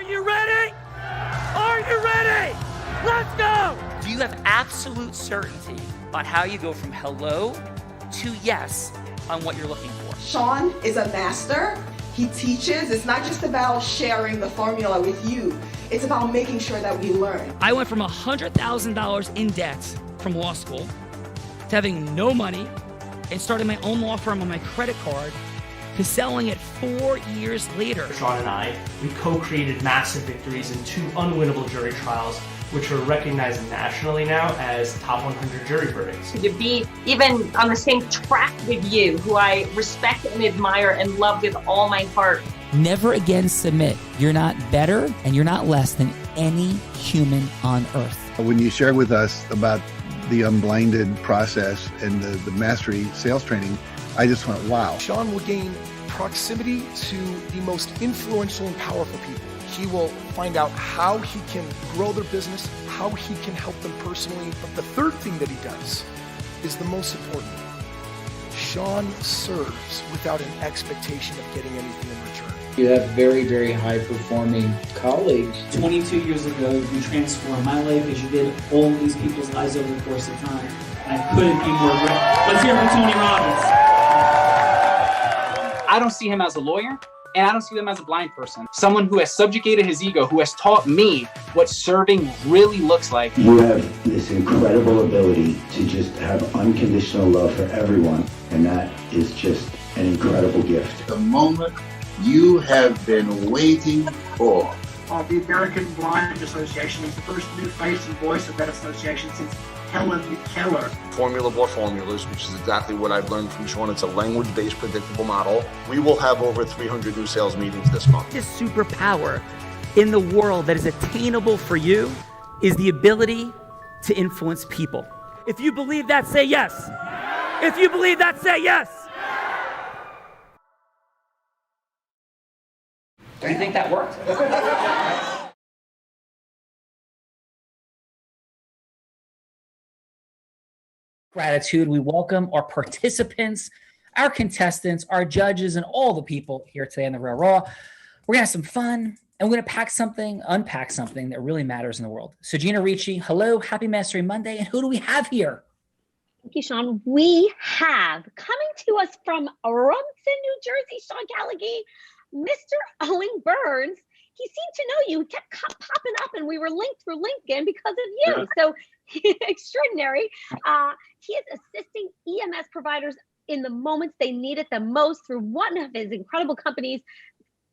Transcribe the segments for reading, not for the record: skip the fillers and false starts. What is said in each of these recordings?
you ready? Are you ready? Let's go! Do you have absolute certainty on how you go from hello to yes on what you're looking for? Sean is a master. He teaches. It's not just about sharing the formula with you. It's about making sure that we learn. I went from $100,000 in debt from law school to having no money and starting my own law firm on my credit card to selling it 4 years later. Sean and I, we co-created massive victories in 2 unwinnable jury trials, which are recognized nationally now as top 100 jury verdicts. To be even on the same track with you, who I respect and admire and love with all my heart. Never again submit. You're not better and you're not less than any human on earth. When you shared with us about the Unblinded process and the mastery sales training, I just went, wow. Sean will gain proximity to the most influential and powerful people. He will find out how he can grow their business, how he can help them personally. But the third thing that he does is the most important. Sean serves without an expectation of getting anything in return. You have very, very high-performing colleagues. 22 years ago, you transformed my life as you did all these people's lives over the course of time. And I couldn't be more grateful. Let's hear from Tony Robbins. I don't see him as a lawyer, and I don't see him as a blind person. Someone who has subjugated his ego, who has taught me what serving really looks like. You have this incredible ability to just have unconditional love for everyone, and that is just an incredible gift. The moment you have been waiting for. The American Blind Association is the first new face and voice of that association since Helen Keller. Formula for formulas, which is exactly what I've learned from Sean. It's a language-based predictable model. We will have over 300 new sales meetings this month. This superpower in the world that is attainable for you is the ability to influence people. If you believe that, say yes. If you believe that, say yes. Do you think that worked? Gratitude. We welcome our participants, our contestants, our judges, and all the people here today on The Real Raw. We're going to have some fun, and we're going to unpack something that really matters in the world. So Gina Ricci, hello, happy Mastery Monday, and who do we have here? Thank you, Sean. We have coming to us from Rumson, New Jersey, Sean Callagy, Mr. Owen Burns. He seemed to know you. He kept popping up, and we were linked through LinkedIn because of you. So extraordinary. He is assisting EMS providers in the moments they need it the most through one of his incredible companies.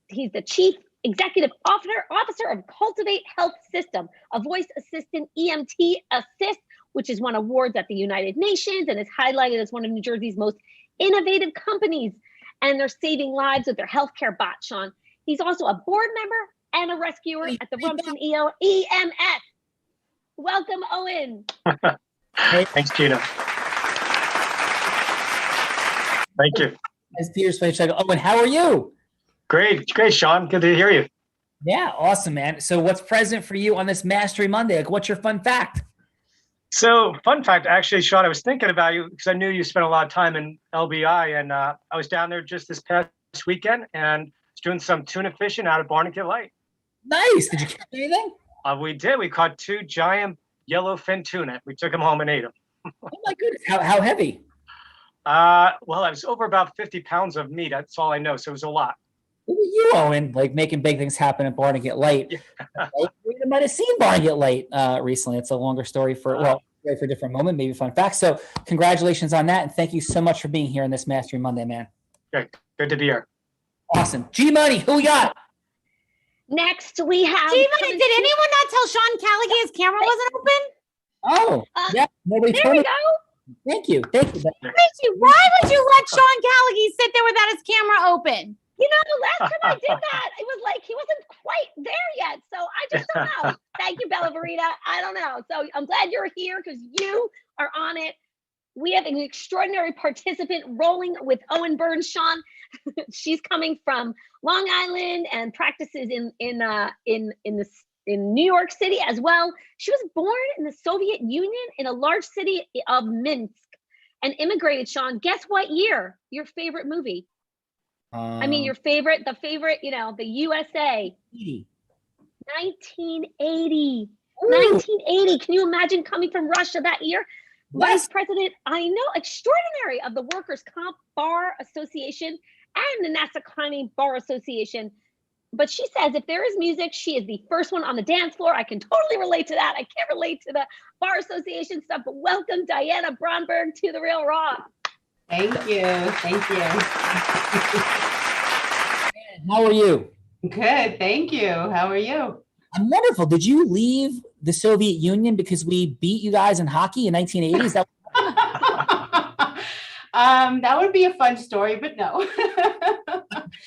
He's the Chief Executive Officer of Cultivate Health System, a voice assistant EMT assist, which has won awards at the United Nations and is highlighted as one of New Jersey's most innovative companies. And they're saving lives with their healthcare bot, Sean. He's also a board member and a rescuer at the Rumson EMS. Welcome, Owen. Hey, thanks, Gina. Thank you. As Peter's face, Owen, how are you? Great, Sean. Good to hear you. Yeah, awesome, man. So what's present for you on this Mastery Monday? Like, what's your fun fact? So, fun fact, actually, Sean, I was thinking about you because I knew you spent a lot of time in LBI, and I was down there just this past weekend and was doing some tuna fishing out of Barnegat Light. Nice. Did you catch anything? We did. We caught 2 giant yellowfin tuna. We took them home and ate them. Oh my goodness. How heavy? Well, it was over about 50 pounds of meat. That's all I know. So it was a lot. Who are you, Owen? Like making big things happen at Barnegat Light. Yeah. We might have seen Barnegat Light recently. It's a longer story for a different moment, maybe fun fact. So congratulations on that. And thank you so much for being here on this Mastery Monday, man. Good to be here. Awesome. G-Money, who we got? Next, we have... G-Money, did anyone not tell Sean Callagy his camera wasn't open? Oh, yeah. Nobody there we go. Thank you. Why would you let Sean Callagy sit there without his camera open? You know, the last time I did that, it was like he wasn't quite there yet. So I just don't know. Thank you, Bella Verita. I don't know. So I'm glad you're here because you are on it. We have an extraordinary participant rolling with Owen Burns, Sean. She's coming from Long Island and practices in New York City as well. She was born in the Soviet Union in a large city of Minsk and immigrated, Sean. Guess what year? Your favorite movie? The favorite, the USA. 80. 1980. 1980. Can you imagine coming from Russia that year? Vice President, I know, extraordinary of the Workers' Comp Bar Association and the Nassau County Bar Association. But she says if there is music, she is the first one on the dance floor. I can totally relate to that. I can't relate to the Bar Association stuff, but welcome Diana Bromberg to The Real Raw. Thank you. Thank you. How are you? Good. Thank you. How are you? I'm wonderful. Did you leave the Soviet Union because we beat you guys in hockey in 1980s? That would be a fun story, but no.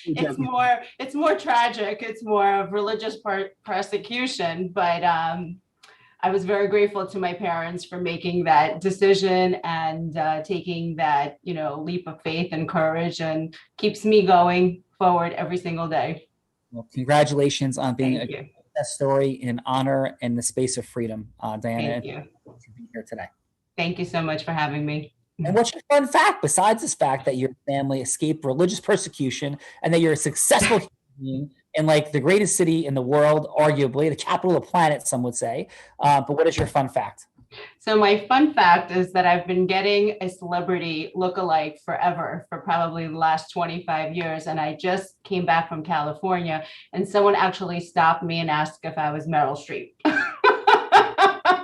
It's more tragic. It's more of religious persecution, but I was very grateful to my parents for making that decision and taking that, leap of faith and courage, and keeps me going forward every single day. Well, congratulations on being a success story in honor and the space of freedom, Diana. Thank you. To be here today. Thank you so much for having me. And what's your fun fact besides this fact that your family escaped religious persecution and that you're a successful human being in like the greatest city in the world, arguably the capital of the planet, some would say. But what is your fun fact? So my fun fact is that I've been getting a celebrity lookalike forever, for probably the last 25 years. And I just came back from California and someone actually stopped me and asked if I was Meryl Streep.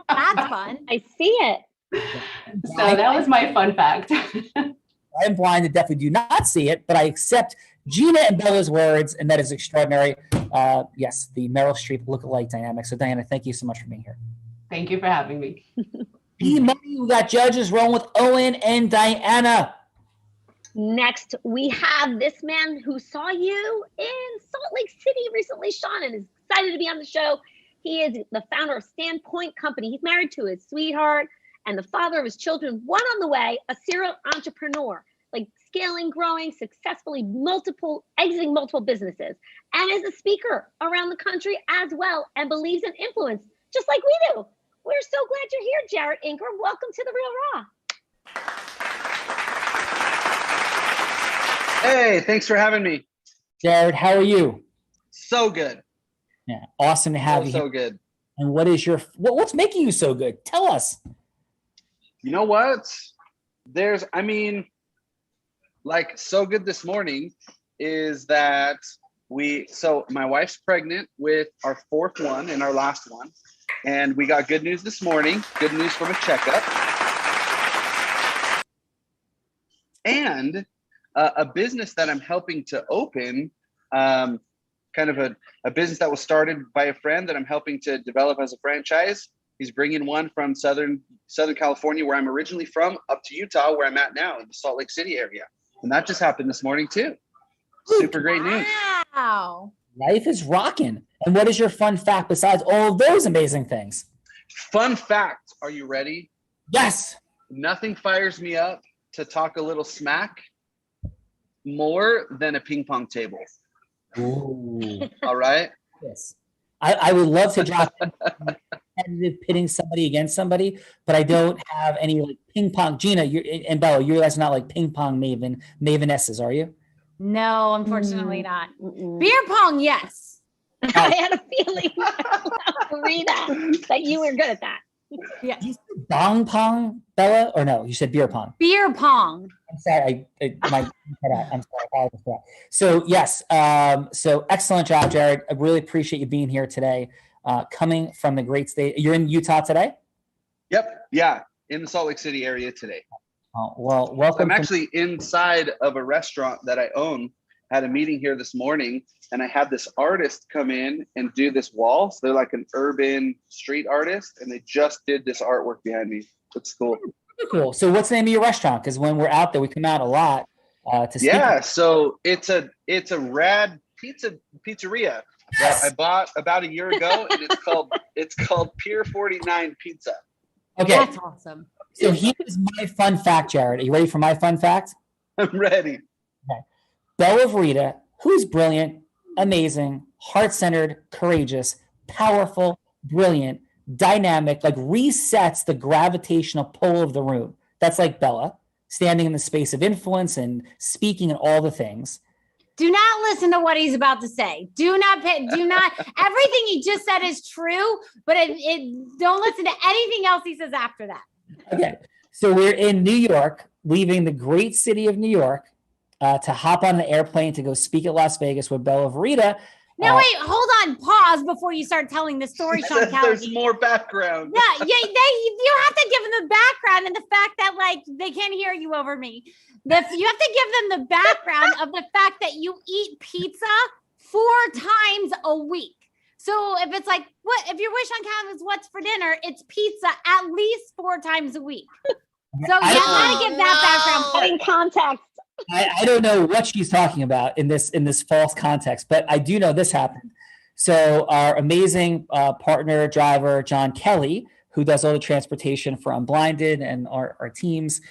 That's fun. I see it. So that was my fun fact. I'm blind and definitely do not see it, but I accept Gina and Bella's words, and that is extraordinary. Yes, the Meryl Streep lookalike dynamic. So Diana, thank you so much for being here. Thank you for having me. E-Money, we got judges rolling with Owen and Diana. Next, we have this man who saw you in Salt Lake City recently, Sean, and is excited to be on the show. He is the founder of Standpoint Company. He's married to his sweetheart and the father of his children, one on the way, a serial entrepreneur, like scaling, growing, successfully exiting multiple businesses, and is a speaker around the country as well, and believes in influence, just like we do. We're so glad you're here, Jared Ingram. Welcome to The Real Raw. Hey, thanks for having me. Jared, how are you? So good. Yeah, awesome to have you. So good. And what is what's making you so good? Tell us. You know what? So good this morning is that my wife's pregnant with our fourth one and our last one. And we got good news this morning, good news from a checkup. And a business that I'm helping to open, kind of a business that was started by a friend that I'm helping to develop as a franchise. He's bringing one from Southern California, where I'm originally from, up to Utah, where I'm at now in the Salt Lake City area. And that just happened this morning too. Super great news. Wow. Life is rocking. And what is your fun fact besides all of those amazing things? Fun fact. Are you ready? Yes. Nothing fires me up to talk a little smack more than a ping pong table. Ooh. All right. Yes. I would love to drop competitive pitting somebody against somebody, but I don't have any like ping pong. Gina, and Bella, you guys are not like ping pong mavenesses, are you? No, unfortunately not. Beer pong, yes. I had a feeling, Rita, that you were good at that. Yeah. You said bong pong, Bella, or no? You said beer pong. Beer pong. I'm sorry, I'm sorry. I apologize for that. So yes, so excellent job, Jared. I really appreciate you being here today. Coming from the great state. You're in Utah today? Yep. Yeah. In the Salt Lake City area today. Oh, well, welcome. So I'm actually inside of a restaurant that I own. Had a meeting here this morning, and I had this artist come in and do this wall. So they're like an urban street artist, and they just did this artwork behind me. Looks cool. Cool. So what's the name of your restaurant? Because when we're out there, we come out a lot to speak. Yeah. So it's a rad pizzeria that I bought about a year ago, and it's called Pier 49 Pizza. Okay. That's awesome. So here's my fun fact, Jared. Are you ready for my fun fact? I'm ready. Okay. Bella Rita, who's brilliant, amazing, heart-centered, courageous, powerful, brilliant, dynamic, like resets the gravitational pull of the room. That's like Bella, standing in the space of influence and speaking and all the things. Do not listen to what he's about to say. Do not, everything he just said is true, but don't listen to anything else he says after that. Okay. So we're in New York, leaving the great city of New York to hop on an airplane to go speak at Las Vegas with Bella Verita. Now, wait, hold on. Pause before you start telling the story, Sean Callagy. There's more background. Yeah, you have to give them the background and the fact that, like, they can't hear you over me. You have to give them the background of the fact that you eat pizza 4 times a week. So if it's like, what if your wish on Calvin is what's for dinner, it's pizza at least 4 times a week. So you got to give that background. In context. I don't know what she's talking about in this false context, but I do know this happened. So our amazing partner driver, John Kelly, who does all the transportation for Unblinded and our teams.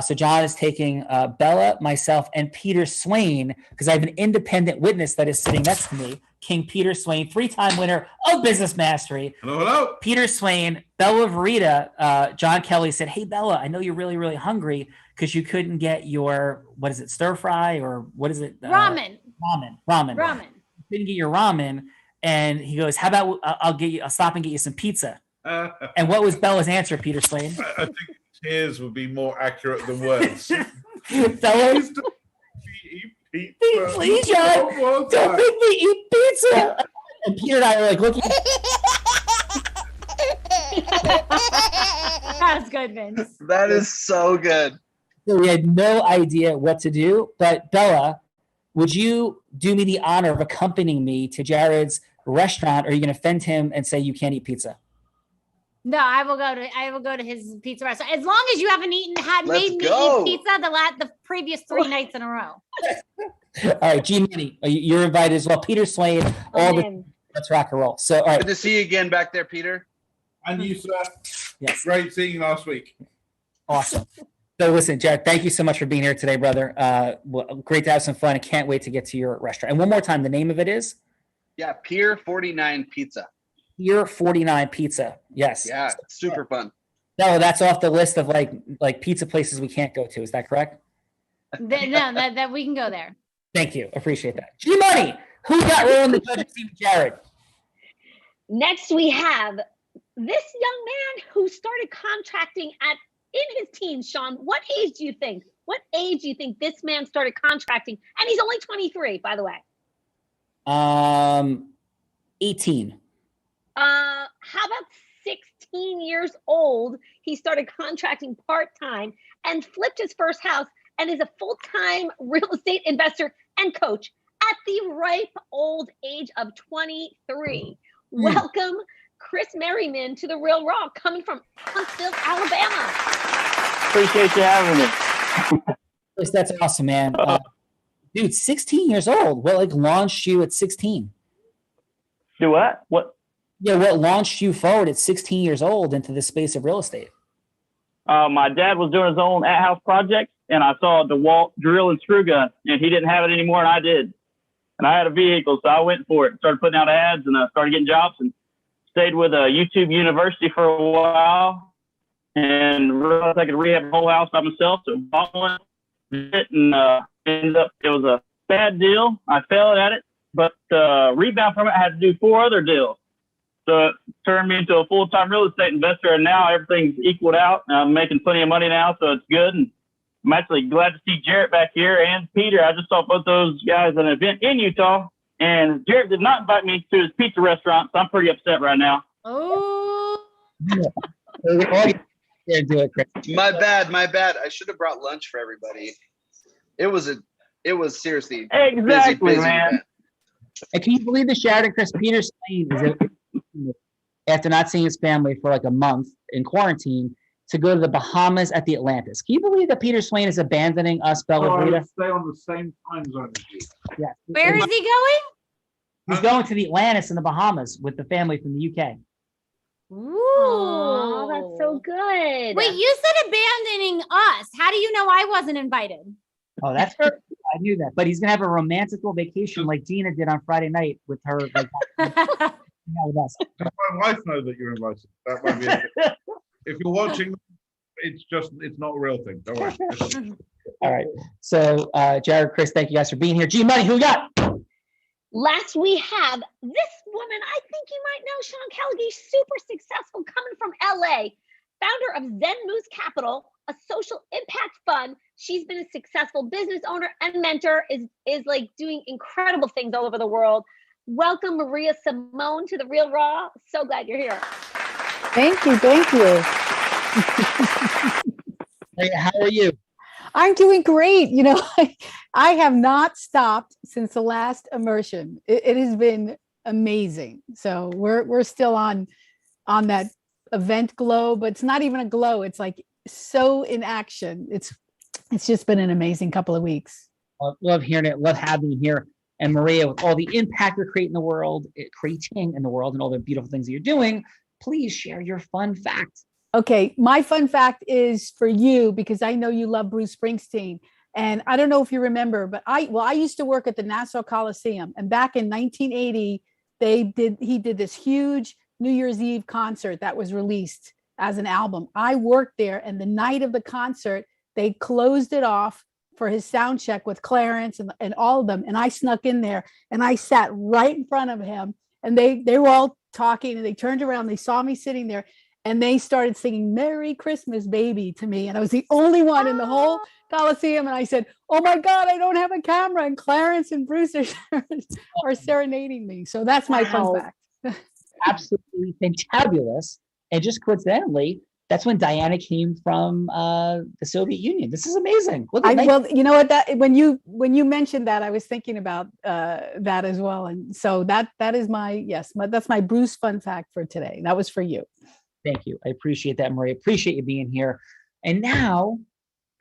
So John is taking Bella, myself, and Peter Swain, because I have an independent witness that is sitting next to me, King Peter Swain, 3-time winner of Business Mastery. Hello. Peter Swain, Bella Verita, John Kelly said, hey, Bella, I know you're really, really hungry because you couldn't get your, what is it, stir fry or what is it? Ramen. Ramen. You couldn't get your ramen. And he goes, how about I'll stop and get you some pizza. And what was Bella's answer, Peter Swain? I think tears would be more accurate than words. Bella, Pizza. please, John, don't make me eat pizza. And Peter and I were like looking. That's good, Vince. That is so good. So we had no idea what to do. But Bella, would you do me the honor of accompanying me to Jared's restaurant? Or are you going to offend him and say you can't eat pizza? No, I will go to his pizza restaurant as long as you haven't made me eat pizza the previous 3 nights in a row. All right, G Money, you're invited as well. Peter Swain, let's rock and roll. So, all right, good to see you again back there, Peter. And you, sir. Yes, great seeing you last week. Awesome. So, listen, Jared, thank you so much for being here today, brother. Great to have some fun. I can't wait to get to your restaurant. And one more time, the name of it is? Yeah, Pier 49 Pizza. Pier 49 Pizza. Yes. Yeah, super fun. No, that's off the list of like pizza places we can't go to. Is that correct? No, that we can go there. Thank you. Appreciate that. G Money, who got rolling the judges team, Jared? Next, we have this young man who started contracting in his teens. Sean, what age do you think? What age do you think this man started contracting? And he's only 23, by the way. 18. How about 16 years old? He started contracting part-time and flipped his first house and is a full-time real estate investor and coach at the ripe old age of 23. Welcome, Chris Merriman, to The Real Raw, coming from Huntsville, Alabama. Appreciate you having me. That's awesome, man. Dude, 16 years old. What launched you at 16? Do what? What? Yeah, what launched you forward at 16 years old into the space of real estate? My dad was doing his own at-house project, and I saw a DeWalt drill and screw gun, and he didn't have it anymore, and I did. And I had a vehicle, so I went for it. Started putting out ads, and I started getting jobs, and stayed with a YouTube university for a while, and realized I could rehab the whole house by myself. So bought one, and ended up it was a bad deal. I failed at it, but rebound from it, I had to do 4 other deals. So it turned me into a full-time real estate investor, and now everything's equaled out. I'm making plenty of money now, so it's good. And I'm actually glad to see Jarrett back here and Peter. I just saw both those guys at an event in Utah, and Jarrett did not invite me to his pizza restaurant, so I'm pretty upset right now. Oh. My bad. I should have brought lunch for everybody. It was seriously exactly, busy man. event. And can you believe this, Jared and Chris? Peter Swain is after not seeing his family for like a month in quarantine to go to the Bahamas at the Atlantis. Can you believe that Peter Swain is abandoning us, Bella Verita? Stay on the same time zone as you. Yeah. Where is he going? He's going to the Atlantis in the Bahamas with the family from the UK. Ooh, that's so good. Wait, you said abandoning us. How do you know I wasn't invited? Oh, that's her. I knew that. But he's going to have a romantical vacation like Gina did on Friday night with her. With us. Does my wife know that you're invited? That might be it. If you're watching, it's not a real thing. Don't worry. All right. So, Jared, Chris, thank you guys for being here. G Money, who we got? Last, we have this woman. I think you might know, Sean Callagy, super successful, coming from LA, founder of Zen Moose Capital, a social impact fund. She's been a successful business owner and mentor, is like doing incredible things all over the world. Welcome, Maria Simone, to The Real Raw. So glad you're here. Thank you. Thank you. Hey, how are you? I'm doing great. You know, I have not stopped since the last immersion. It has been amazing. So we're still on that event glow, but it's not even a glow. It's like so in action. It's just been an amazing couple of weeks. Love hearing it. Love having you here. And Maria, with all the impact you're creating in the world, and all the beautiful things that you're doing, please share your fun fact. Okay, my fun fact is for you because I know you love Bruce Springsteen. And I don't know if you remember, but I used to work at the Nassau Coliseum, and back in 1980, he did this huge New Year's Eve concert that was released as an album. I worked there, and the night of the concert, they closed it off for his sound check with Clarence and all of them. And I snuck in there and I sat right in front of him, and they were all talking, and they turned around, they saw me sitting there, and they started singing "Merry Christmas, Baby" to me. And I was the only one in the whole Coliseum. And I said, "Oh my God, I don't have a camera." And Clarence and Bruce are serenading me. So that's my fun fact. Absolutely fantabulous. And just coincidentally, that's when Diana came from the Soviet Union. This is amazing. Well, you know what? That when you mentioned that, I was thinking about that as well. And so that is that's my Bruce fun fact for today. That was for you. Thank you. I appreciate that, Maria. Appreciate you being here. And now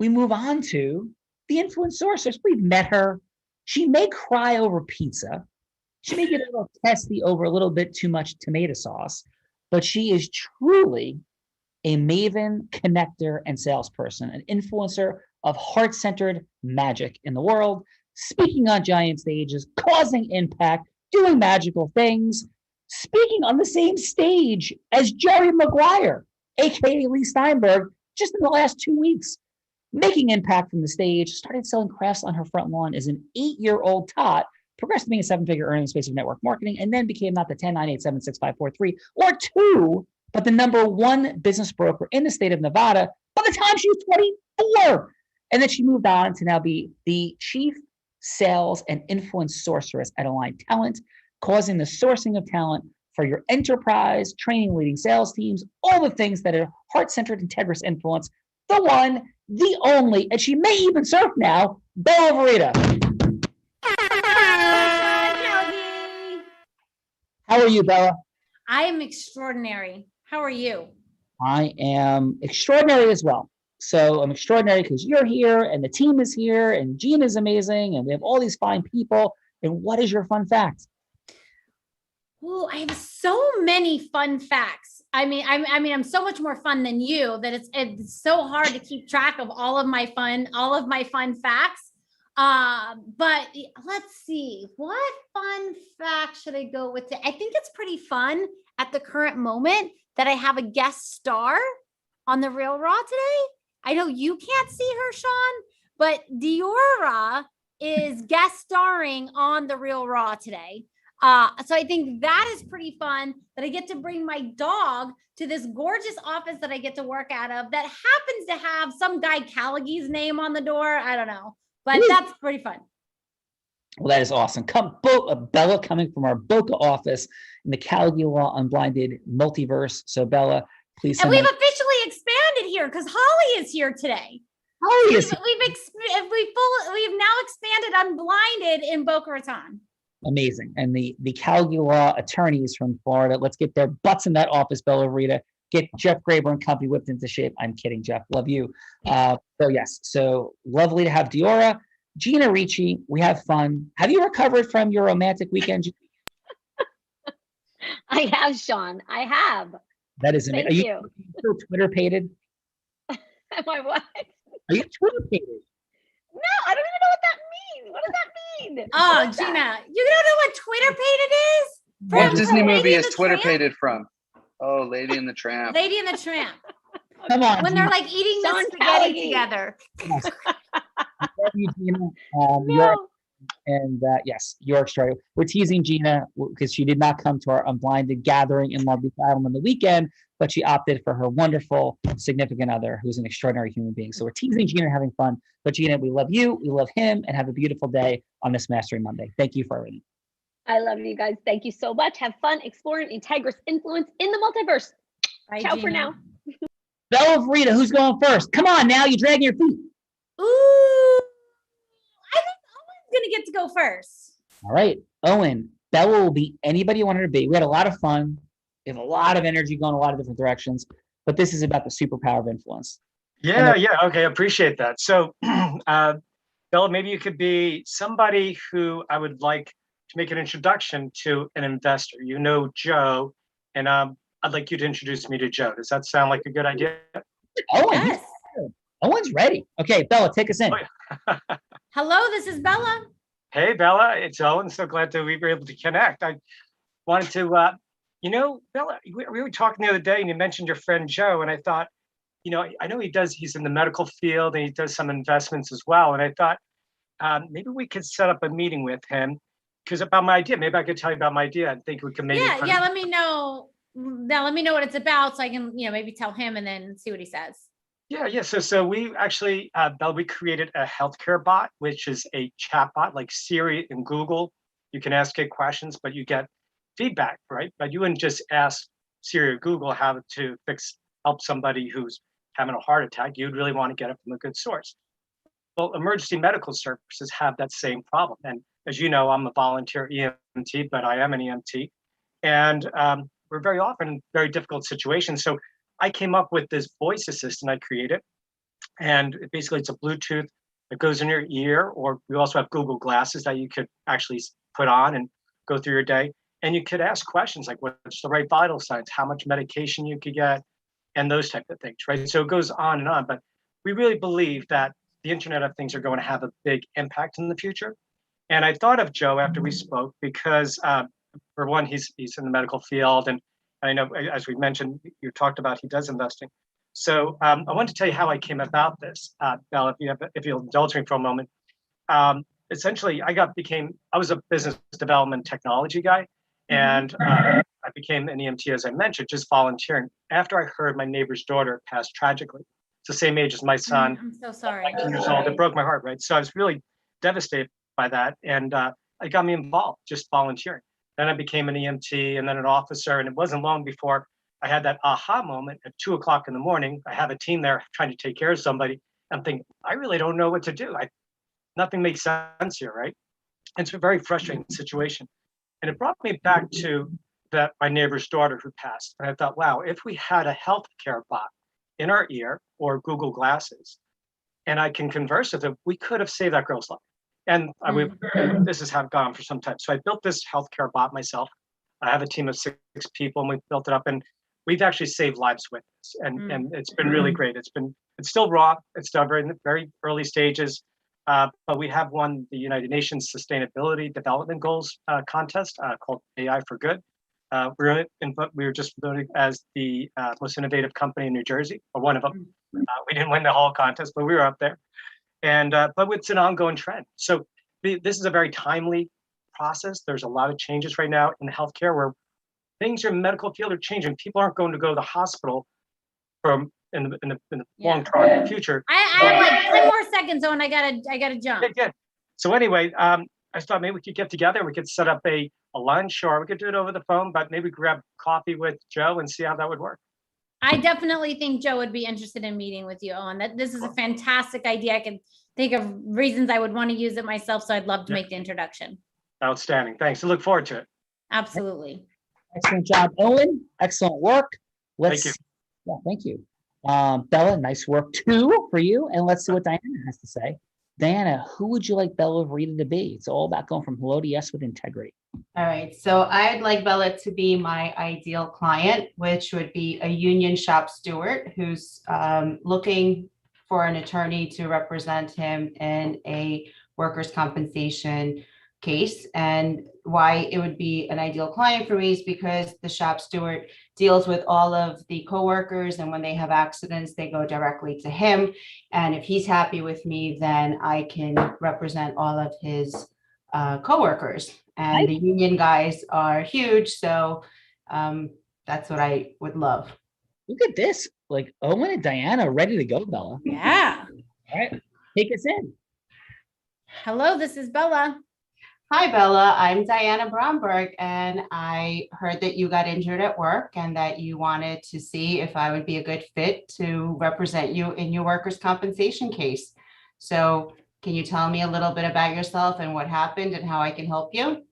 we move on to the influence sources. We've met her. She may cry over pizza. She may get a little testy over a little bit too much tomato sauce, but she is truly a maven, connector, and salesperson, an influencer of heart-centered magic in the world, speaking on giant stages, causing impact, doing magical things, speaking on the same stage as Jerry Maguire, aka Lee Steinberg, just in the last 2 weeks, making impact from the stage, started selling crafts on her front lawn as an 8-year-old tot, progressed to being a 7-figure earning space of network marketing, and then became not the 10, 9, 8, 7, 6, 5, 4, 3, or 2, but the #1 business broker in the state of Nevada by the time she was 24. And then she moved on to now be the chief sales and influence sorceress at Aligned Talent, causing the sourcing of talent for your enterprise, training, leading sales teams, all the things that are heart-centered, integrous influence, the one, the only, and she may even surf now, Bella Verita. How are you, Bella? I am extraordinary. How are you? I am extraordinary as well. So I'm extraordinary because you're here and the team is here and Gene is amazing and we have all these fine people. And what is your fun fact? Oh, I have so many fun facts. I mean, I'm so much more fun than you that it's so hard to keep track of all of my fun facts. But let's see, what fun fact should I go with today? I think it's pretty fun at the current moment that I have a guest star on The Real Raw today. I know you can't see her, Sean, but Diora is guest starring on The Real Raw today. So I think that is pretty fun that I get to bring my dog to this gorgeous office that I get to work out of that happens to have some guy Callagy's name on the door. I don't know, but that's pretty fun. Well, that is awesome. Bella coming from our Boca office in the Callagy Law Unblinded multiverse. So Bella, please. And we've officially expanded here because Holly is here today. Holly is We've now expanded Unblinded in Boca Raton. Amazing. And the Callagy Law attorneys from Florida, let's get their butts in that office, Bella Rita. Get Jeff Graber and company whipped into shape. I'm kidding, Jeff. Love you. So yes, so lovely to have Diora. Gina Ricci, we have fun. Have you recovered from your romantic weekend? I have, Sean. I have. That is amazing. Are you still Twitter-pated? Am I what? Are you Twitter-pated? No, I don't even know what that means. What does that mean? Oh, Gina, you don't know what Twitter-pated is? What Disney movie is Twitter-pated from? Oh, Lady and the Tramp. Lady and the Tramp. Come on. When they're like eating the spaghetti together. love you, Gina. Yes, you're extraordinary. We're teasing Gina because she did not come to our Unblinded gathering in Long Beach Island on the weekend, but she opted for her wonderful significant other, who's an extraordinary human being. So we're teasing Gina and having fun. But Gina, we love you, we love him, and have a beautiful day on this Mastery Monday. Thank you for everything. I love you guys. Thank you so much. Have fun exploring Integra's influence in the multiverse. Bye, Ciao Gina. for now. Bella of Rita, who's going first? Come on now, you're dragging your feet. Ooh, I think Owen's gonna get to go first. All right, Owen, Bella will be anybody you want her to be. We had a lot of fun. We have a lot of energy going a lot of different directions, but this is about the superpower of influence. Yeah, okay, appreciate that. So, Bella, maybe you could be somebody who I would like to make an introduction to an investor. You know Joe, and I'd like you to introduce me to Joe. Does that sound like a good idea? Owen, yes. Owen's ready. Okay, Bella, take us in. Hello, this is Bella. Hey, Bella, it's Owen. So glad that we were able to connect. I wanted to, Bella, we were talking the other day and you mentioned your friend Joe, and I thought, I know he's in the medical field and he does some investments as well. And I thought maybe we could set up a meeting with him because about my idea. Maybe I could tell you about my idea. I think we can maybe. Yeah. Let me know. Now let me know what it's about so I can, maybe tell him and then see what he says. Yeah. So we actually, Bella, we created a healthcare bot, which is a chat bot like Siri and Google. You can ask it questions, but you get feedback, right? But you wouldn't just ask Siri or Google how to help somebody who's having a heart attack. You'd really want to get it from a good source. Well, emergency medical services have that same problem. And as you know, I'm a volunteer EMT, but I am an EMT. And we're very often in very difficult situations. So I came up with this voice assistant I created. And basically it's a Bluetooth that goes in your ear, or we also have Google glasses that you could actually put on and go through your day. And you could ask questions like what's the right vital signs, how much medication you could get, and those type of things, right? So it goes on and on. But we really believe that the Internet of Things are going to have a big impact in the future. And I thought of Joe after we spoke because, for one, he's in the medical field. And I know, as we mentioned, you talked about he does investing. So I wanted to tell you how I came about this, Bella, if you'll indulge me for a moment. Essentially, I was a business development technology guy. And I became an EMT, as I mentioned, just volunteering after I heard my neighbor's daughter pass tragically. It's the same age as my son. I'm so sorry. 19 years old. It broke my heart, right? So I was really devastated by that. And it got me involved, just volunteering. Then I became an EMT and then an officer. And it wasn't long before I had that aha moment at 2:00 in the morning. I have a team there trying to take care of somebody. I'm thinking, I really don't know what to do. Nothing makes sense here, right? And it's a very frustrating situation. And it brought me back to my neighbor's daughter who passed. And I thought, wow, if we had a healthcare bot in our ear or Google glasses, and I can converse with it, we could have saved that girl's life. And this has gone on for some time. So I built this healthcare bot myself. I have a team of 6 people, and we built it up, and we've actually saved lives with this. And it's been really great. It's still raw. It's still very, very early stages. But we have won the United Nations Sustainability Development Goals contest called AI for Good. We were just voted as the most innovative company in New Jersey, or one of them. We didn't win the whole contest, but we were up there. And but it's an ongoing trend. So this is a very timely process. There's a lot of changes right now in healthcare where things in the medical field are changing. People aren't going to go to the hospital in the long-term future. I have like 10 more seconds, and I gotta jump. Yeah. So anyway, I thought maybe we could get together. We could set up a lunch, or we could do it over the phone. But maybe grab coffee with Joe and see how that would work. I definitely think Joe would be interested in meeting with you, Owen. This is a fantastic idea. I can think of reasons I would want to use it myself, so I'd love to make the introduction. Outstanding. Thanks. I look forward to it. Absolutely. Excellent job, Owen. Excellent work. Thank you. Yeah, thank you. Bella, nice work too for you. And let's see what Diana has to say. Diana, who would you like Bella of Rita to be? It's all about going from hello to yes with integrity. All right. So I'd like Bella to be my ideal client, which would be a union shop steward who's looking for an attorney to represent him in a workers' compensation case. And why it would be an ideal client for me is because the shop steward deals with all of the coworkers, and when they have accidents, they go directly to him. And if he's happy with me, then I can represent all of his coworkers. And the union guys are huge, so that's what I would love. Look at this, like Owen and Diana ready to go, Bella. Yeah. All right, take us in. Hello, this is Bella. Hi, Bella. I'm Diana Bromberg, and I heard that you got injured at work and that you wanted to see if I would be a good fit to represent you in your workers' compensation case. So can you tell me a little bit about yourself and what happened and how I can help you?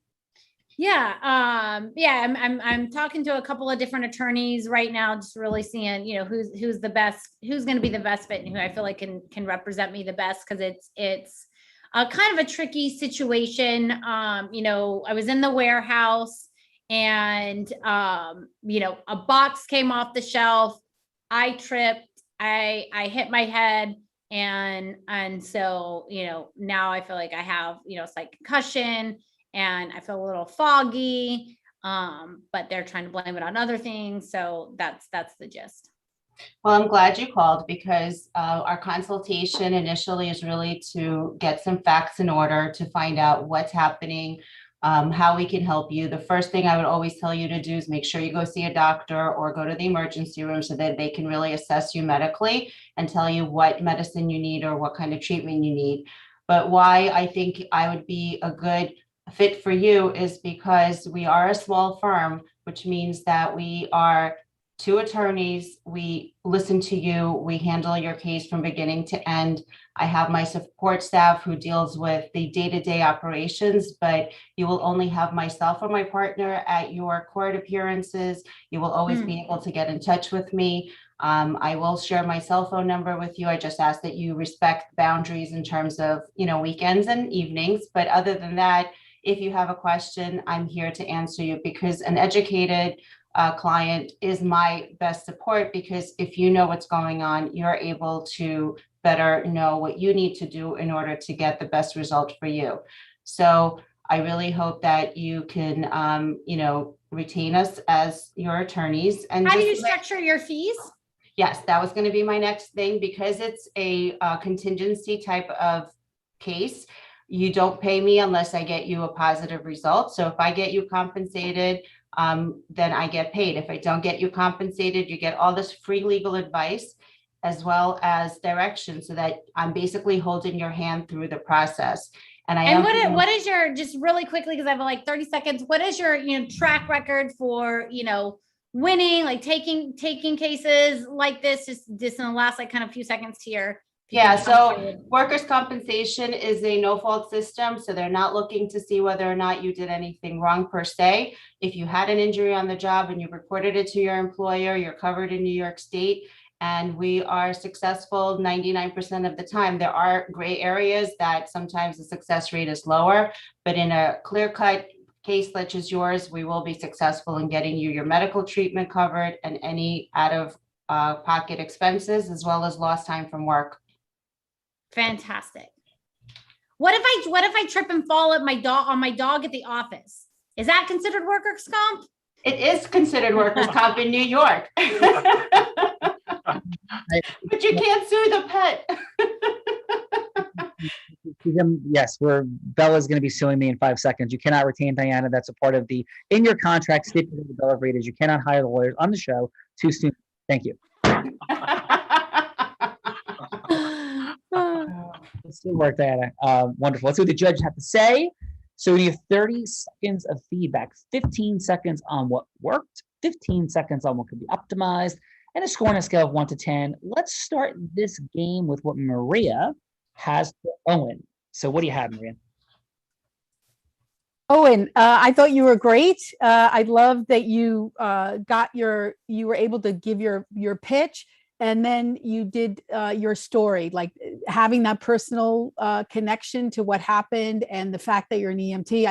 Yeah. I'm talking to a couple of different attorneys right now, just really seeing, who's the best, who's going to be the best fit and who I feel like can represent me the best. Cause it's kind of a tricky situation. I was in the warehouse and, a box came off the shelf. I tripped, I hit my head. And so, now I feel like I have, slight concussion and I feel a little foggy, but they're trying to blame it on other things. So that's the gist. Well, I'm glad you called because our consultation initially is really to get some facts in order to find out what's happening, how we can help you. The first thing I would always tell you to do is make sure you go see a doctor or go to the emergency room so that they can really assess you medically and tell you what medicine you need or what kind of treatment you need. But why I think I would be a good fit for you is because we are a small firm, which means that we are 2 attorneys. We listen to you. We handle your case from beginning to end. I have my support staff who deals with the day-to-day operations, but you will only have myself or my partner at your court appearances. You will always be able to get in touch with me. I will share my cell phone number with you. I just ask that you respect boundaries in terms of, weekends and evenings. But other than that, if you have a question, I'm here to answer you because an educated client is my best support, because if you know what's going on, you're able to better know what you need to do in order to get the best result for you. So I really hope that you can, retain us as your attorneys. And how do you structure your fees? Yes, that was going to be my next thing, because it's a contingency type of case. You don't pay me unless I get you a positive result. So if I get you compensated, then I get paid. If I don't get you compensated, you get all this free legal advice as well as direction, so that I'm basically holding your hand through the process. And what is your, just really quickly, because I have like 30 seconds, what is your track record for winning, like taking cases like this, just in the last like kind of few seconds here? Yeah, so workers' compensation is a no-fault system, so they're not looking to see whether or not you did anything wrong per se. If you had an injury on the job and you reported it to your employer, you're covered in New York State, and we are successful 99% of the time. There are gray areas that sometimes the success rate is lower, but in a clear-cut case such as yours, we will be successful in getting you your medical treatment covered and any out-of-pocket expenses, as well as lost time from work. Fantastic. What if I trip and fall on my dog at the office? Is that considered workers' comp? It is considered workers' comp in New York. But you can't sue the pet. Yes, Bella's going to be suing me in 5 seconds. You cannot retain Diana. That's a part of in your contract stipulated Bella Reed is you cannot hire the lawyers on the show too soon. Thank you. Let's do work, Diana. Wonderful. Let's see what the judges have to say. So we need 30 seconds of feedback, 15 seconds on what worked, 15 seconds on what could be optimized, and a score on a scale of 1 to 10. Let's start this game with what Maria has for Owen. So what do you have, Maria? Owen, I thought you were great. I love that you were able to give your pitch, and then you did your story, like having that personal connection to what happened and the fact that you're an EMT.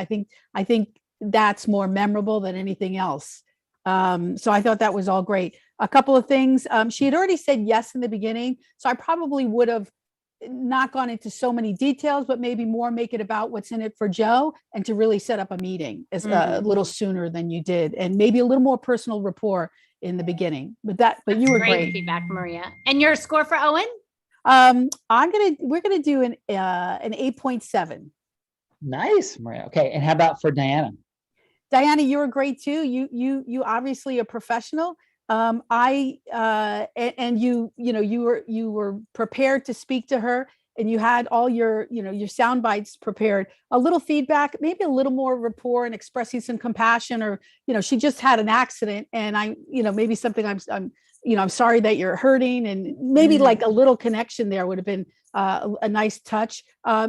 I think that's more memorable than anything else. So I thought that was all great. A couple of things. She had already said yes in the beginning, so I probably would have not gone into so many details, but maybe more make it about what's in it for Joe, and to really set up a meeting as a little sooner than you did, and maybe a little more personal rapport in the beginning. But you were great feedback, Maria. And your score for Owen? We're gonna do an 8.7. Nice, Maria. Okay, and how about for Diana? Diana, you were great too. You obviously a professional. You were prepared to speak to her, and you had all your sound bites prepared. A little feedback, maybe a little more rapport, and expressing some compassion, or she just had an accident, and maybe something I'm sorry that you're hurting, and maybe like a little connection there would have been a nice touch.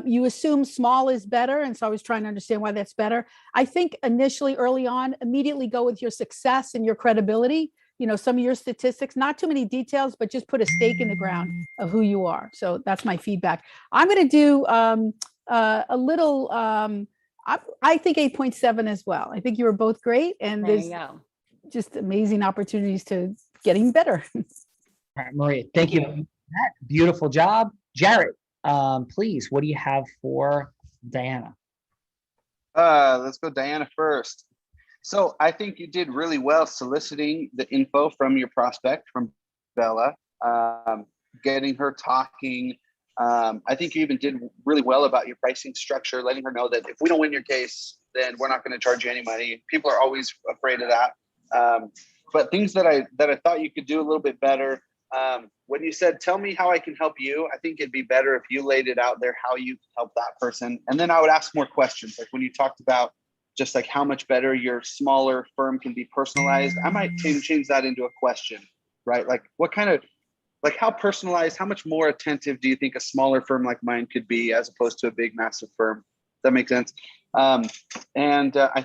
You assume small is better, and so I was trying to understand why that's better. I think initially, early on, immediately go with your success and your credibility. Some of your statistics, not too many details, but just put a stake in the ground of who you are. So that's my feedback. I'm going to do a little, I think 8.7 as well. I think you were both great, and there's just amazing opportunities to getting better. All right, Maria, thank you for that. Beautiful job. Jarrett, please, what do you have for Diana? Let's go Diana first. So I think you did really well soliciting the info from your prospect, from Bella, getting her talking. I think you even did really well about your pricing structure, letting her know that if we don't win your case, then we're not going to charge you any money. People are always afraid of that. But things that I thought you could do a little bit better. When you said, tell me how I can help you, I think it'd be better if you laid it out there, how you can help that person. And then I would ask more questions. Like when you talked about just like how much better your smaller firm can be personalized, I might change that into a question, right? Like what kind of, like how personalized, how much more attentive do you think a smaller firm like mine could be as opposed to a big, massive firm? Does that make sense? I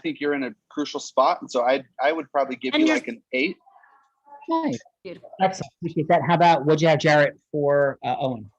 think you're in a crucial spot. And so I would probably give you like an 8. Nice. Excellent. Appreciate that. How about, what'd you have, Jarrett, for Owen?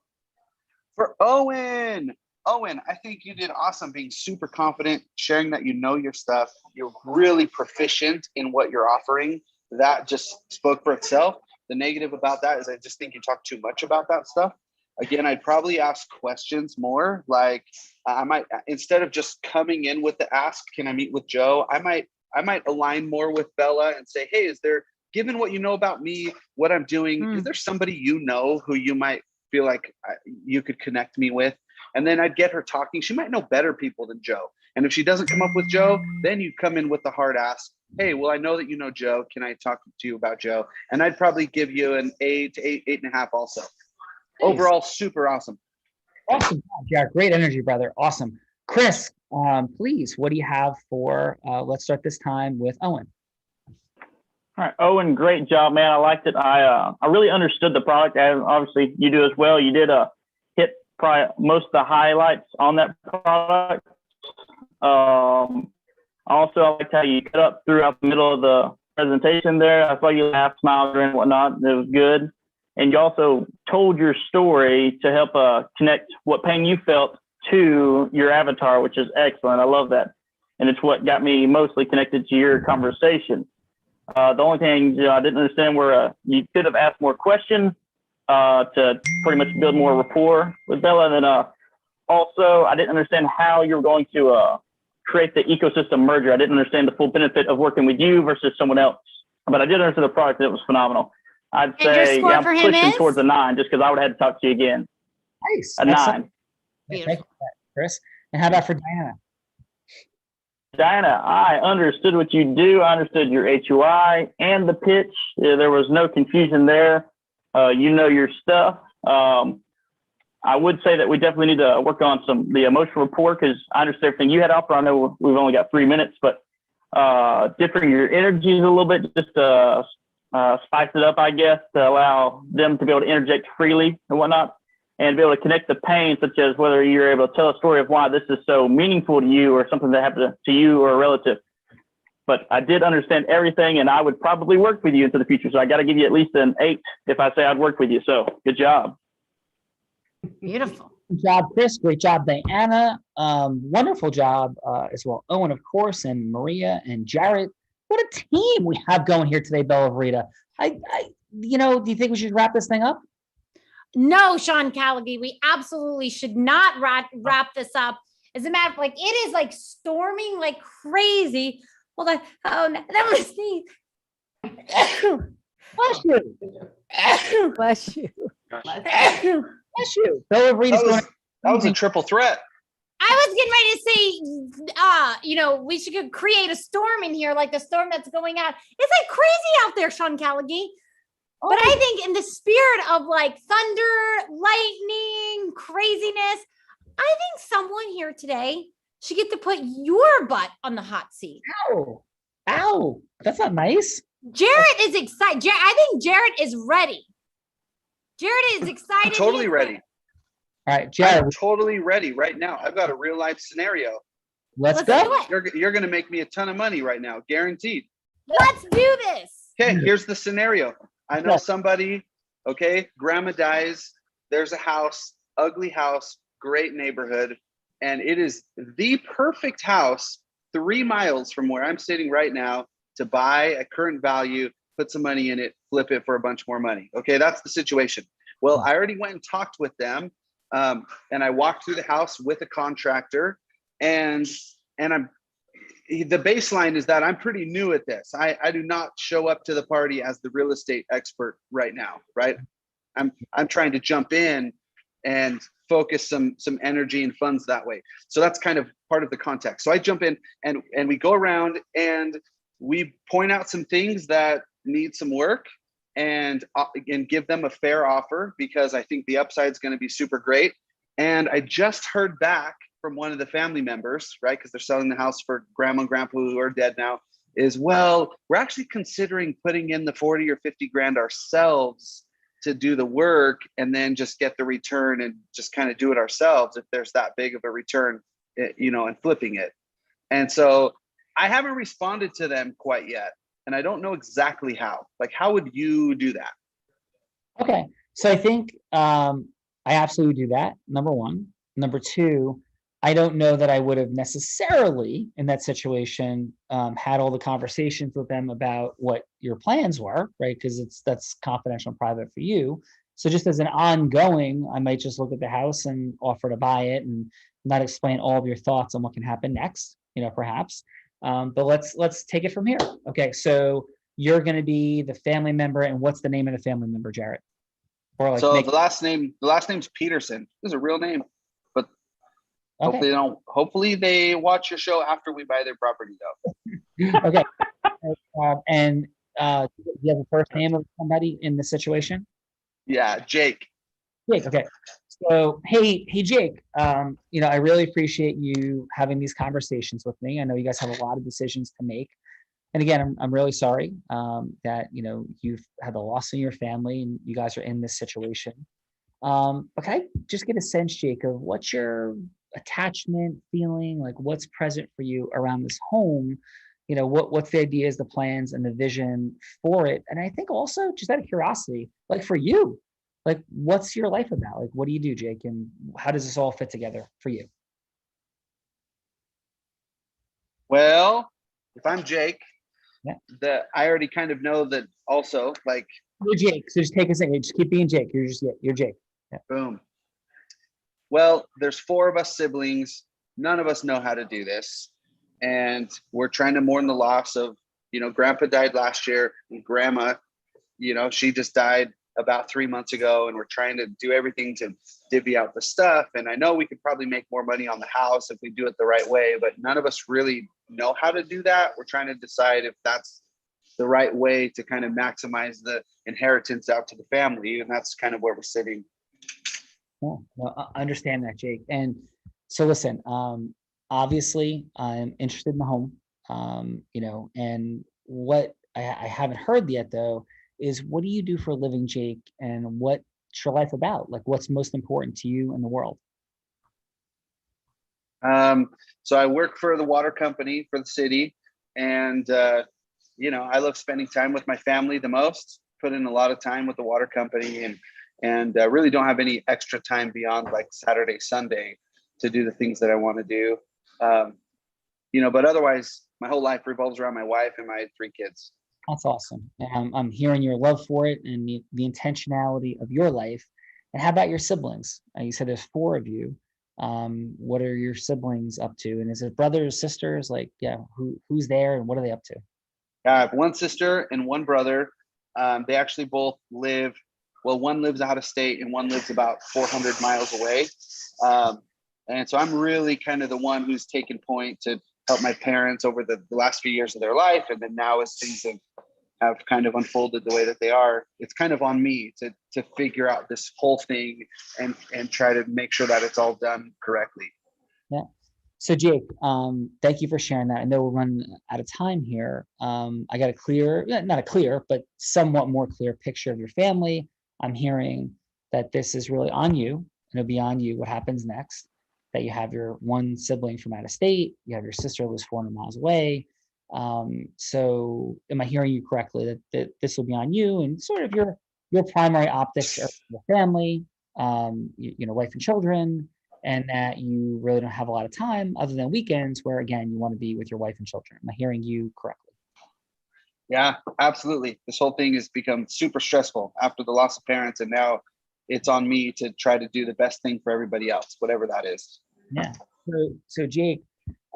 For Owen, I think you did awesome, being super confident, sharing that you know your stuff. You're really proficient in what you're offering. That just spoke for itself. The negative about that is I just think you talk too much about that stuff. Again, I'd probably ask questions more. Like I might, instead of just coming in with the ask, can I meet with Joe? I might align more with Bella and say, hey, is there, given what you know about me, what I'm doing, is there somebody you know who you might feel like you could connect me with? And then I'd get her talking. She might know better people than Joe. And if she doesn't come up with Joe, then you come in with the hard ask. Hey, well, I know that you know Joe. Can I talk to you about Joe? And I'd probably give you an 8 to 8.5 also. Nice. Overall, super awesome. Awesome, Jared. Great energy, brother. Awesome. Chris, please, what do you have for, let's start this time with Owen. All right, Owen, great job, man. I liked it. I really understood the product, as obviously you do as well. You did hit probably most of the highlights on that product. Also, I liked how you cut up throughout the middle of the presentation there. I saw you laugh, smile, and whatnot. It was good. And you also told your story to help connect what pain you felt to your avatar, which is excellent. I love that. And it's what got me mostly connected to your conversation. The only thing I didn't understand were you could have asked more questions to pretty much build more rapport with Bella. And then also, I didn't understand how you were going to create the ecosystem merger. I didn't understand the full benefit of working with you versus someone else. But I did understand the product, and it was phenomenal. I'd say I'm pushing towards a 9 just because I would have had to talk to you again. Nice. A 9. Thank you for that, Chris. And how about for Diana? Diana, I understood what you do. I understood your HUI and the pitch. There was no confusion there. You know your stuff. I would say that we definitely need to work on the emotional rapport because I understand everything you had to offer. I know we've only got 3 minutes, but differing your energies a little bit just to spice it up, I guess, to allow them to be able to interject freely and whatnot, and be able to connect the pain, such as whether you're able to tell a story of why this is so meaningful to you or something that happened to you or a relative. But I did understand everything, and I would probably work with you into the future. So I got to give you at least an 8 if I say I'd work with you. So good job. Beautiful. Good job, Chris. Great job, Diana. Wonderful job as well. Owen, of course, and Maria and Jarrett. What a team we have going here today, Bella Verita. Do you think we should wrap this thing up? No, Sean Callaghy, we absolutely should not wrap this up. As a matter of like, it is like storming like crazy. Hold on. Oh, no, that was sneeze. Bless you. Bless you. Bless you. That was a triple threat. I was getting ready to say, we should create a storm in here, like the storm that's going out. It's like crazy out there, Sean Callaghy. But I think in the spirit of like thunder, lightning, craziness, I think someone here today should get to put your butt on the hot seat. Ow. That's not nice. Jarrett is excited. I think Jarrett is ready. Jarrett is excited. I'm totally ready. All right, Jared. I'm totally ready right now. I've got a real life scenario. Let's go. You're going to make me a ton of money right now, guaranteed. Let's do this. Okay, here's the scenario. I know somebody, okay, grandma dies. There's a house, ugly house, great neighborhood. And it is the perfect house 3 miles from where I'm sitting right now to buy at current value, put some money in it, flip it for a bunch more money. Okay, that's the situation. Well, I already went and talked with them. And I walked through the house with a contractor, and the baseline is that I'm pretty new at this. I do not show up to the party as the real estate expert right now, right? I'm trying to jump in and focus some energy and funds that way. So that's kind of part of the context. So I jump in and we go around and we point out some things that need some work and give them a fair offer, because I think the upside is going to be super great. And I just heard back from one of the family members, right? Because they're selling the house for grandma and grandpa who are dead now, is, well, we're actually considering putting in the 40 or 50 grand ourselves to do the work and then just get the return and just kind of do it ourselves if there's that big of a return, and flipping it. And so I haven't responded to them quite yet. And I don't know exactly how. Like, how would you do that? Okay. So I think I absolutely do that, number one. Number two, I don't know that I would have necessarily in that situation had all the conversations with them about what your plans were, right? Because that's confidential and private for you. So just as an ongoing, I might just look at the house and offer to buy it and not explain all of your thoughts on what can happen next, perhaps. But let's take it from here. Okay, so you're going to be the family member, and what's the name of the family member, Jarrett? Or like so the last name's Peterson. This is a real name, but hopefully they watch your show after we buy their property, though. Okay, and do you have a first name of somebody in the situation? Yeah, Jake. Jake. Okay. So, hey, Jake, I really appreciate you having these conversations with me. I know you guys have a lot of decisions to make. And again, I'm really sorry that, you've had the loss in your family and you guys are in this situation. But can I just get a sense, Jake, of what's your attachment feeling? Like, what's present for you around this home? What's the ideas, the plans, and the vision for it? And I think also, just out of curiosity, like for you, like, what's your life about? Like, what do you do, Jake? And how does this all fit together for you? Well, if I'm Jake, I already kind of know that also, like. You're Jake, so just take a second. Just keep being Jake. You're Jake. Yeah. Boom. Well, there's 4 of us siblings. None of us know how to do this. And we're trying to mourn the loss of, grandpa died last year, and grandma, she just died about 3 months ago, and we're trying to do everything to divvy out the stuff. And I know we could probably make more money on the house if we do it the right way, but none of us really know how to do that. We're trying to decide if that's the right way to kind of maximize the inheritance out to the family. And that's kind of where we're sitting. Well, I understand that, Jake. And so listen, obviously I'm interested in the home, and what I haven't heard yet though, is what do you do for a living, Jake? And what's your life about? Like, what's most important to you in the world? So I work for the water company for the city. And, I love spending time with my family the most, put in a lot of time with the water company and really don't have any extra time beyond like Saturday, Sunday to do the things that I want to do. But otherwise my whole life revolves around my wife and my 3 kids. That's awesome. And I'm hearing your love for it and the intentionality of your life. And how about your siblings? You said there's 4 of you. What are your siblings up to? And is it brothers, sisters? Like, yeah, who's there and what are they up to? I have one sister and one brother. They actually both live, well, one lives out of state and one lives about 400 miles away. And so I'm really kind of the one who's taken point to help my parents over the last few years of their life. And then now as things have kind of unfolded the way that they are, it's kind of on me to figure out this whole thing and try to make sure that it's all done correctly. Yeah. So Jake, thank you for sharing that. I know we're running out of time here. I got not a clear, but somewhat more clear picture of your family. I'm hearing that this is really on you, and it'll be on you what happens next, that you have your one sibling from out of state, you have your sister who lives 400 miles away. So am I hearing you correctly that this will be on you and sort of your primary optics are your family, wife and children, and that you really don't have a lot of time other than weekends where, again, you want to be with your wife and children. Am I hearing you correctly? Yeah, absolutely. This whole thing has become super stressful after the loss of parents. And now it's on me to try to do the best thing for everybody else, whatever that is. Yeah. So Jake,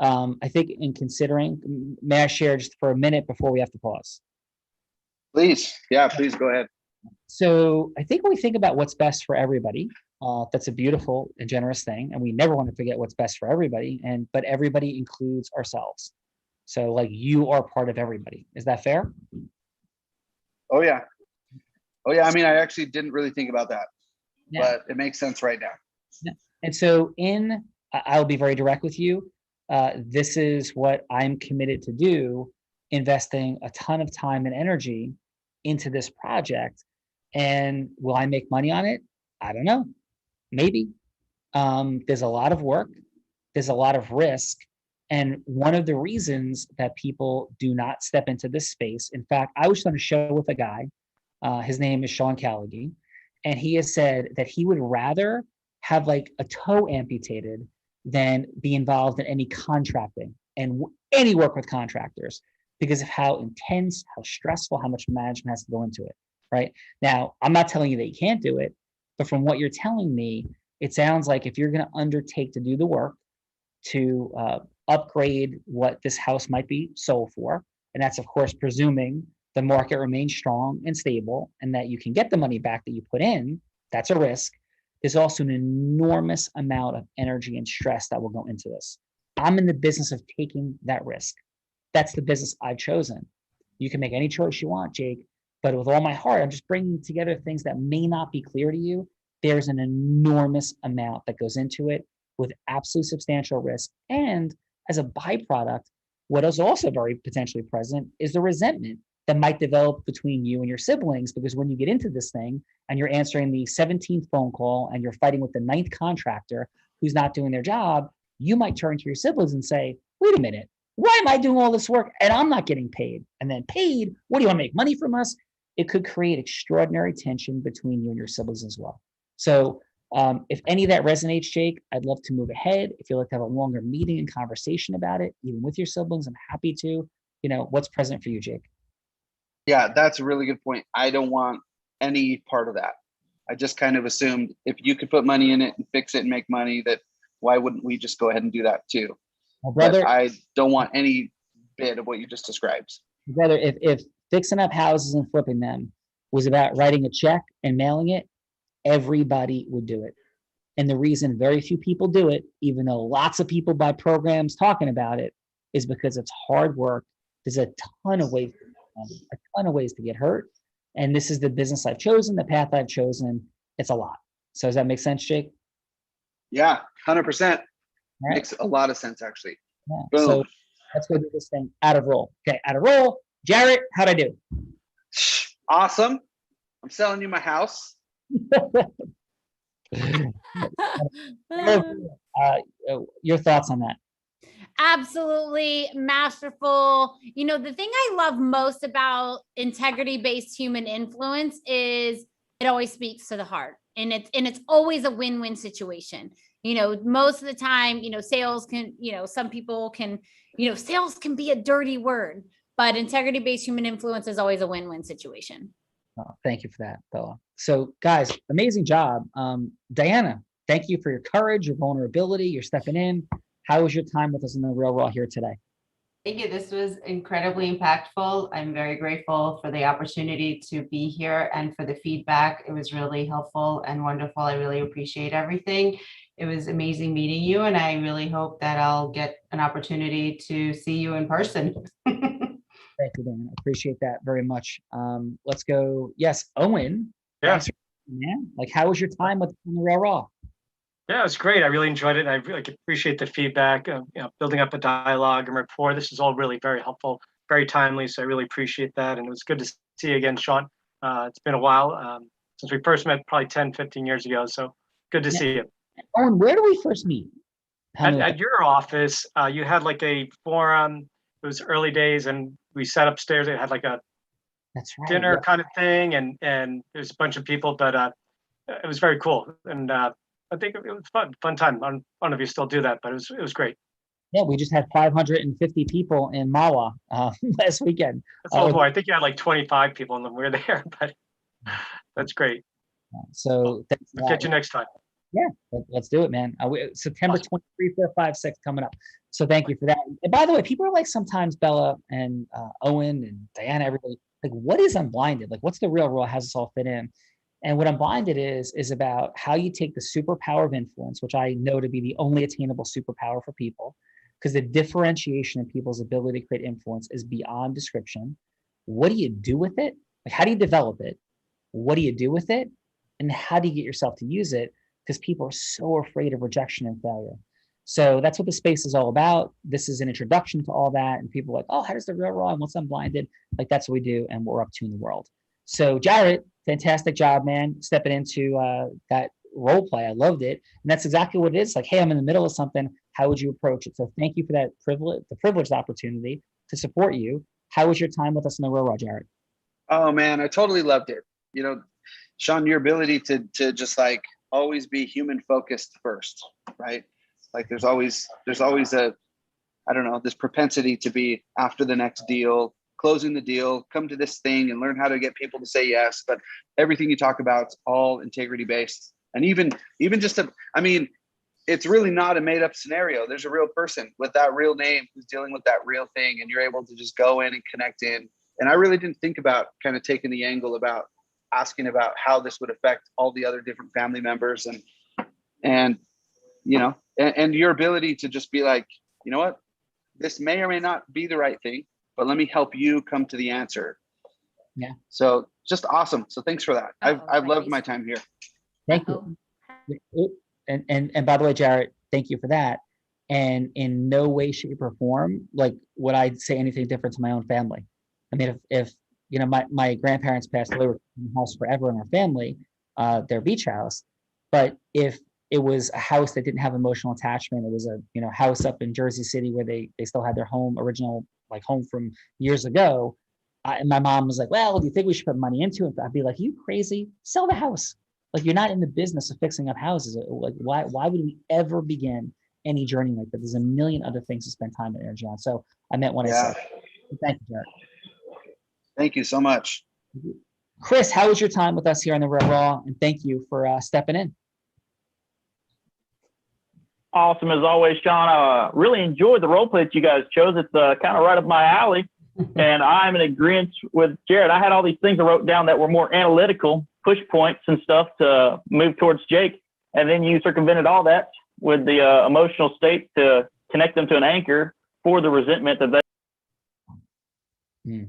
I think in considering, may I share just for a minute before we have to pause? Please. Yeah, please go ahead. So I think when we think about what's best for everybody, that's a beautiful and generous thing. And we never want to forget what's best for everybody. But everybody includes ourselves. So like you are part of everybody. Is that fair? Oh yeah. I mean, I actually didn't really think about that, but it makes sense right now. Yeah. And so I'll be very direct with you. This is what I'm committed to do, investing a ton of time and energy into this project. And will I make money on it? I don't know. Maybe. There's a lot of work. There's a lot of risk. And one of the reasons that people do not step into this space, in fact, I was on a show with a guy, his name is Sean Callaghy, and he has said that he would rather have like a toe amputated than be involved in any contracting and any work with contractors because of how intense, how stressful, how much management has to go into it, right? Now, I'm not telling you that you can't do it, but from what you're telling me, it sounds like if you're going to undertake to do the work to upgrade what this house might be sold for, and that's of course presuming the market remains strong and stable and that you can get the money back that you put in, that's a risk. There's also an enormous amount of energy and stress that will go into this. I'm in the business of taking that risk. That's the business I've chosen. You can make any choice you want, Jake, but with all my heart, I'm just bringing together things that may not be clear to you. There's an enormous amount that goes into it with absolute substantial risk. And as a byproduct, what is also very potentially present is the resentment that might develop between you and your siblings, because when you get into this thing and you're answering the 17th phone call and you're fighting with the 9th contractor who's not doing their job, you might turn to your siblings and say, wait a minute, why am I doing all this work and I'm not getting paid? And then paid, what do you want to make money from us? It could create extraordinary tension between you and your siblings as well. So if any of that resonates, Jake, I'd love to move ahead. If you'd like to have a longer meeting and conversation about it, even with your siblings, I'm happy to. What's present for you, Jake? Yeah, that's a really good point. I don't want any part of that. I just kind of assumed if you could put money in it and fix it and make money, that why wouldn't we just go ahead and do that too? Well, brother, but I don't want any bit of what you just described. Brother, if fixing up houses and flipping them was about writing a check and mailing it, everybody would do it. And the reason very few people do it, even though lots of people buy programs talking about it, is because it's hard work. There's a ton of ways to get hurt. And this is the business I've chosen, the path I've chosen. It's a lot. So does that make sense, Jake? Yeah, 100%. Right. Makes a lot of sense, actually. Yeah. Boom. So let's go do this thing out of roll. Okay, out of roll. Jarrett, how'd I do? Awesome. I'm selling you my house. Your thoughts on that? Absolutely masterful. The thing I love most about integrity-based human influence is it always speaks to the heart, and it's always a win-win situation. Most of the time, sales can, some people can, sales can be a dirty word, but integrity-based human influence is always a win-win situation. Oh, thank you for that, Bella. So, guys, amazing job. Diana, thank you for your courage, your vulnerability, your stepping in. How was your time with us in the Real Raw here today? Thank you. This was incredibly impactful. I'm very grateful for the opportunity to be here and for the feedback. It was really helpful and wonderful. I really appreciate everything. It was amazing meeting you, and I really hope that I'll get an opportunity to see you in person. Thank you, Dan. I appreciate that very much. Let's go. Yes, Owen. Yeah. Thanks, man. Like, how was your time with the Real Raw? Yeah, it was great. I really enjoyed it. I really appreciate the feedback, building up a dialogue and rapport. This is all really very helpful, very timely. So I really appreciate that. And it was good to see you again, Sean. It's been a while since we first met, probably 10, 15 years ago. So good to see you. Owen, where did we first meet? At your office, you had like a forum. It was early days, and we sat upstairs. It had like a dinner kind of thing, and there's a bunch of people, but it was very cool. And I think it was fun time. I don't know if you still do that, but it was great. Yeah, we just had 550 people in Mawa last weekend. That's a little more. I think you had like 25 people, and we were there, but that's great. So We'll get you next time. Yeah, let's do it, man. September 23, 4, 5, 6 coming up. So thank you for that. And by the way, people are like sometimes Bella and Owen and Diana, everybody, like, what is Unblinded? Like, what's the Real Raw? How does this all fit in? And what Unblinded is about how you take the superpower of influence, which I know to be the only attainable superpower for people, because the differentiation in people's ability to create influence is beyond description. What do you do with it? Like, how do you develop it? What do you do with it? And how do you get yourself to use it? Because people are so afraid of rejection and failure. So that's what the space is all about. This is an introduction to all that. And people are like, oh, how does the Real Raw and what's Unblinded? Like, that's what we do and what we're up to in the world. So Jarrett, fantastic job, man, stepping into that role play. I loved it. And that's exactly what it is. Like, hey, I'm in the middle of something. How would you approach it? So thank you for that privileged opportunity to support you. How was your time with us in the Real Raw, Jarrett? Oh, man, I totally loved it. You know, Sean, your ability to just like always be human focused first, right? Like there's always a, I don't know, this propensity to be after the next deal, closing the deal, come to this thing and learn how to get people to say yes. But everything you talk about is all integrity based. And even just I mean, it's really not a made up scenario. There's a real person with that real name who's dealing with that real thing. And you're able to just go in and connect in. And I really didn't think about kind of taking the angle about asking about how this would affect all the other different family members and you know, and your ability to just be like, you know what, this may or may not be the right thing, but let me help you come to the answer. Yeah. So just awesome. So thanks for that. I've loved my time here. Thank you. And by the way, Jarrett, thank you for that. And in no way, shape, or form, like, would I say anything different to my own family. I mean, if you know, my grandparents passed away, were in the house forever in our family, their beach house. But if it was a house that didn't have emotional attachment, it was a, you know, house up in Jersey City where they still had their original home from years ago. And my mom was like, well, do you think we should put money into it? I'd be like, you crazy? Sell the house. Like, you're not in the business of fixing up houses. Like, why would we ever begin any journey like that? There's a million other things to spend time and energy on. So I meant what I said. Thank you, Jarrett. Thank you so much. Chris, how was your time with us here on the Real Raw? And thank you for stepping in. Awesome as always, Sean. I really enjoyed the role play that you guys chose. It's kind of right up my alley. And I'm in agreement with Jared. I had all these things I wrote down that were more analytical, push points and stuff to move towards Jake. And then you circumvented all that with the emotional state to connect them to an anchor for the resentment that they.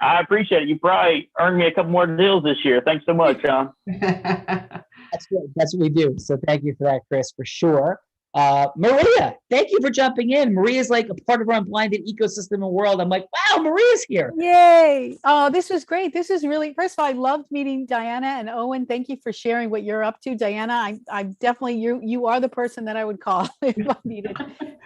I appreciate it. You probably earned me a couple more deals this year. Thanks so much, Sean. That's good. That's what we do. So thank you for that, Chris, for sure. Maria, thank you for jumping in. Maria's like a part of our Unblinded ecosystem and world. I'm like, wow, Maria's here. Yay. Oh, this was great. This is really, first of all, I loved meeting Diana and Owen. Thank you for sharing what you're up to. Diana, I definitely, you are the person that I would call if I needed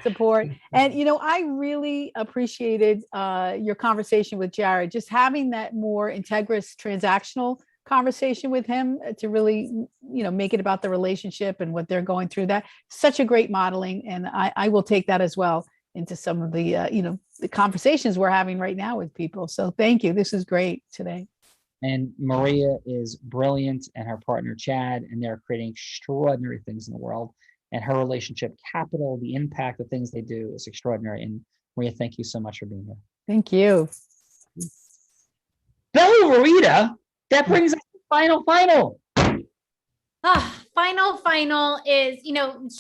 support. And, you know, I really appreciated your conversation with Jared, just having that more integrous transactional conversation with him to really, you know, make it about the relationship and what they're going through. That such a great modeling. And I will take that as well into some of the, you know, the conversations we're having right now with people. So thank you. This is great today. And Maria is brilliant, and her partner Chad, and they're creating extraordinary things in the world. And her relationship capital, the impact of things they do is extraordinary. And Maria, thank you so much for being here. Thank you. Bella Rita, that brings us to final. Final is,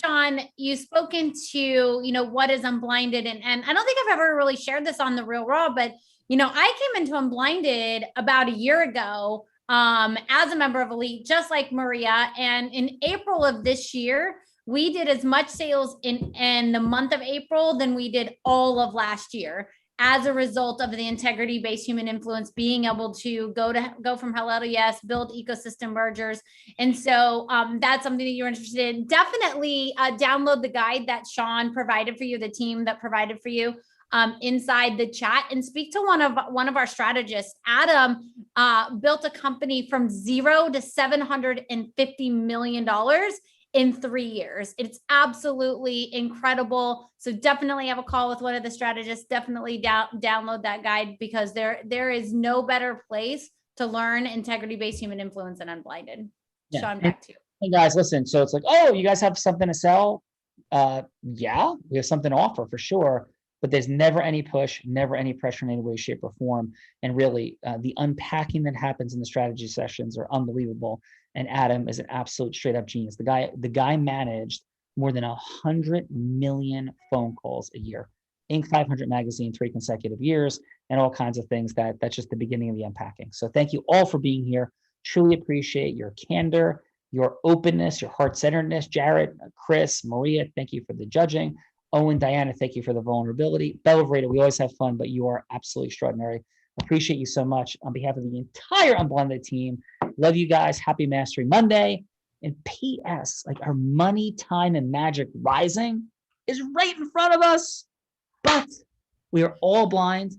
Sean, you've spoken to, what is Unblinded. And I don't think I've ever really shared this on The Real Raw, but, I came into Unblinded about a year ago as a member of Elite, just like Maria. And in April of this year, we did as much sales in the month of April than we did all of last year, as a result of the integrity-based human influence, being able to go from hello to yes, build ecosystem mergers. And so that's something that you're interested in. Definitely download the guide that Sean provided for you, the team that provided for you inside the chat, and speak to one of our strategists. Adam built a company from $0 to $750 million in 3 years. It's absolutely incredible. So definitely have a call with one of the strategists. Definitely download that guide, because there is no better place to learn integrity-based human influence than Unblinded. Yeah. Sean, back to you. Hey guys, listen. So it's like, oh, you guys have something to sell? Yeah, we have something to offer for sure. But there's never any push, never any pressure in any way, shape, or form. And really, the unpacking that happens in the strategy sessions are unbelievable. And Adam is an absolute straight up genius. The guy managed more than 100 million phone calls a year. Inc. 500 magazine, 3 consecutive years, and all kinds of things. That's just the beginning of the unpacking. So thank you all for being here. Truly appreciate your candor, your openness, your heart-centeredness. Jarrett, Chris, Maria, thank you for the judging. Owen, Diana, thank you for the vulnerability. Bella Rita, we always have fun, but you are absolutely extraordinary. Appreciate you so much. On behalf of the entire Unblinded team, love you guys. Happy Mastery Monday. And P.S., like, our money, time, and magic rising is right in front of us, but we are all blind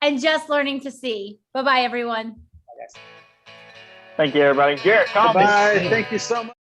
and just learning to see. Bye-bye, everyone. Thank you, everybody. Jarrett, call me. Bye. Thank you so much.